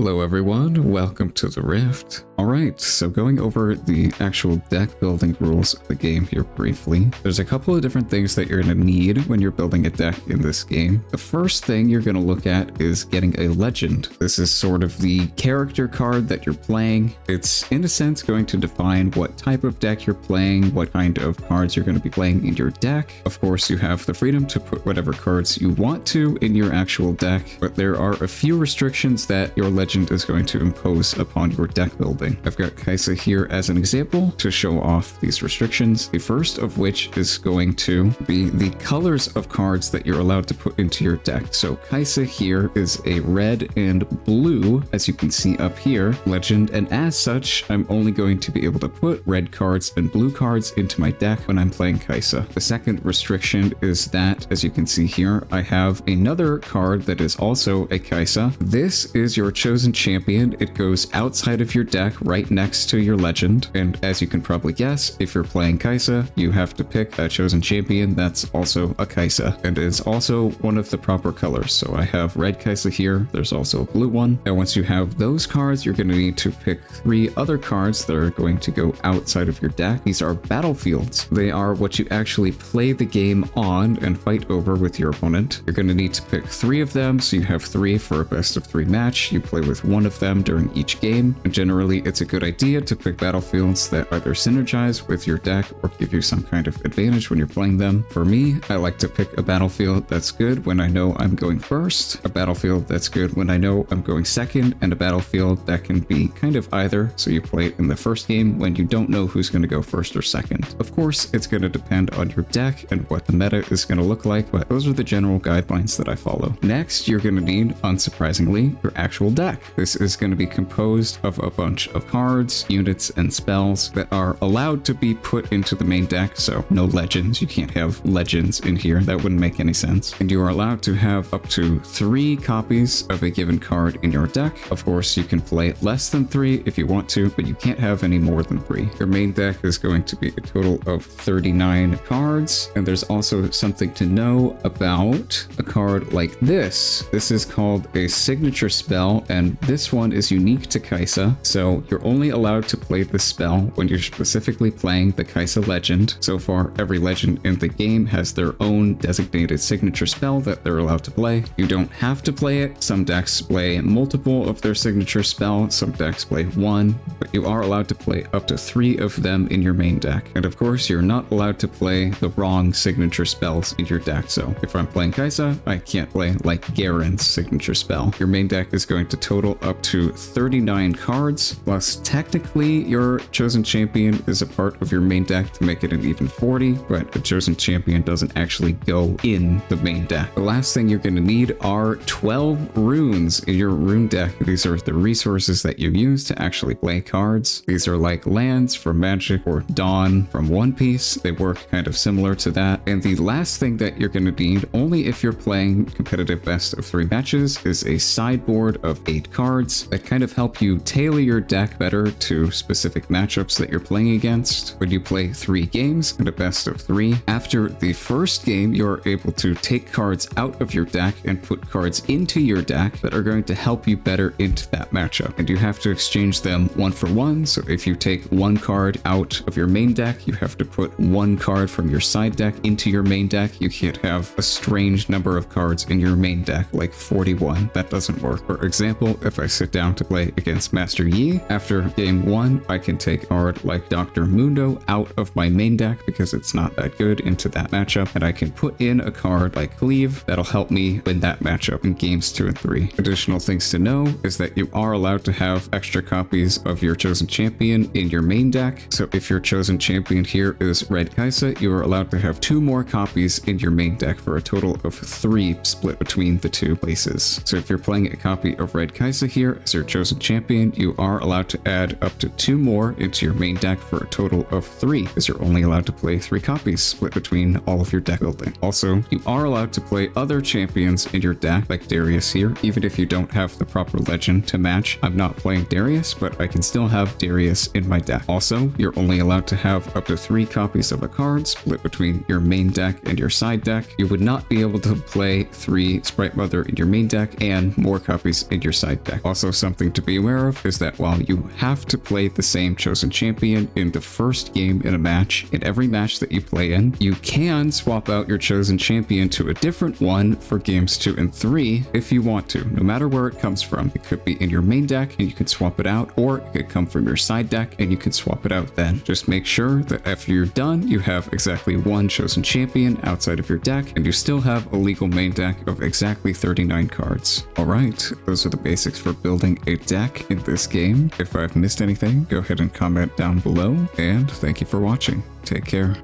Hello everyone, welcome to the Rift. Alright, so going over the actual deck building rules of the game here briefly, there's a couple of different things that you're going to need when you're building a deck in this game. The first thing you're going to look at is getting a legend. This is sort of the character card that you're playing. It's in a sense going to define what type of deck you're playing, what kind of cards you're going to be playing in your deck. Of course, you have the freedom to put whatever cards you want to in your actual deck, but there are a few restrictions that your legend is going to impose upon your deck building. I've got Kaisa here as an example to show off these restrictions. The first of which is going to be the colors of cards that you're allowed to put into your deck. So Kaisa here is a red and blue, as you can see up here, legend, and as such, I'm only going to be able to put red cards and blue cards into my deck when I'm playing Kaisa. The second restriction is that, as you can see here, I have another card that is also a Kaisa. This is your chosen champion. It goes outside of your deck right next to your legend, and as you can probably guess, if you're playing Kaisa, you have to pick a chosen champion that's also a Kaisa and is also one of the proper colors. So I have red Kaisa here, there's also a blue one, and once you have those cards, you're going to need to pick 3 other cards that are going to go outside of your deck. These are battlefields. They are what you actually play the game on and fight over with your opponent. You're going to need to pick 3 of them, so you have 3 for a best of 3 match. You play with one of them during each game, and generally it's a good idea to pick battlefields that either synergize with your deck or give you some kind of advantage when you're playing them. For me, I like to pick a battlefield that's good when I know I'm going first, a battlefield that's good when I know I'm going second, and a battlefield that can be kind of either, so you play it in the first game when you don't know who's going to go first or second. Of course, it's going to depend on your deck and what the meta is going to look like, but those are the general guidelines that I follow. Next, you're going to need, unsurprisingly, your actual deck. This is going to be composed of a bunch of cards, units, and spells that are allowed to be put into the main deck, so no legends. You can't have legends in here. That wouldn't make any sense. And you are allowed to have up to 3 copies of a given card in your deck. Of course, you can play less than 3 if you want to, but you can't have any more than 3. Your main deck is going to be a total of 39 cards, and there's also something to know about a card like this. This is called a signature spell, and this one is unique to Kaisa, so you're only allowed to play this spell when you're specifically playing the Kaisa legend. So far, every legend in the game has their own designated signature spell that they're allowed to play. You don't have to play it. Some decks play multiple of their signature spell, some decks play 1, but you are allowed to play up to 3 of them in your main deck. And of course, you're not allowed to play the wrong signature spells in your deck. So if I'm playing Kaisa, I can't play like Garen's signature spell. Your main deck is going to total up to 39 cards, plus technically your chosen champion is a part of your main deck to make it an even 40, but a chosen champion doesn't actually go in the main deck. The last thing you're going to need are 12 runes in your rune deck. These are the resources that you use to actually play cards. These are like lands from Magic or Dawn from One Piece. They work kind of similar to that. And the last thing that you're going to need, only if you're playing competitive best of 3 matches, is a sideboard of 8 cards that kind of help you tailor your deck better to specific matchups that you're playing against. When you play 3 games and a best of 3, after the first game, you're able to take cards out of your deck and put cards into your deck that are going to help you better into that matchup. And you have to exchange them 1 for 1. So if you take 1 card out of your main deck, you have to put 1 card from your side deck into your main deck. You can't have a strange number of cards in your main deck, like 41. That doesn't work. For example, if I sit down to play against Master Yi, after game 1, I can take a card like Dr. Mundo out of my main deck because it's not that good into that matchup, and I can put in a card like Cleave that'll help me win that matchup in games 2 and 3. Additional things to know is that you are allowed to have extra copies of your chosen champion in your main deck. So if your chosen champion here is Red Kaisa, you are allowed to have 2 more copies in your main deck for a total of 3 split between the 2 places. So if you're playing a copy of Red Kaisa here as your chosen champion, you are allowed to add up to 2 more into your main deck for a total of 3, as you're only allowed to play 3 copies split between all of your deck building. Also, you are allowed to play other champions in your deck, like Darius here, even if you don't have the proper legend to match. I'm not playing Darius, but I can still have Darius in my deck. Also, you're only allowed to have up to 3 copies of a card split between your main deck and your side deck. You would not be able to play 3 Sprite Mother in your main deck and more copies in your side side deck. Also, something to be aware of is that while you have to play the same chosen champion in the first game in a match, in every match that you play in, you can swap out your chosen champion to a different one for games 2 and 3 if you want to, no matter where it comes from. It could be in your main deck and you can swap it out, or it could come from your side deck and you can swap it out then. Just make sure that after you're done, you have exactly one chosen champion outside of your deck, and you still have a legal main deck of exactly 39 cards. Alright, those are the basics for building a deck in this game. If I've missed anything, go ahead and comment down below, and thank you for watching. Take care.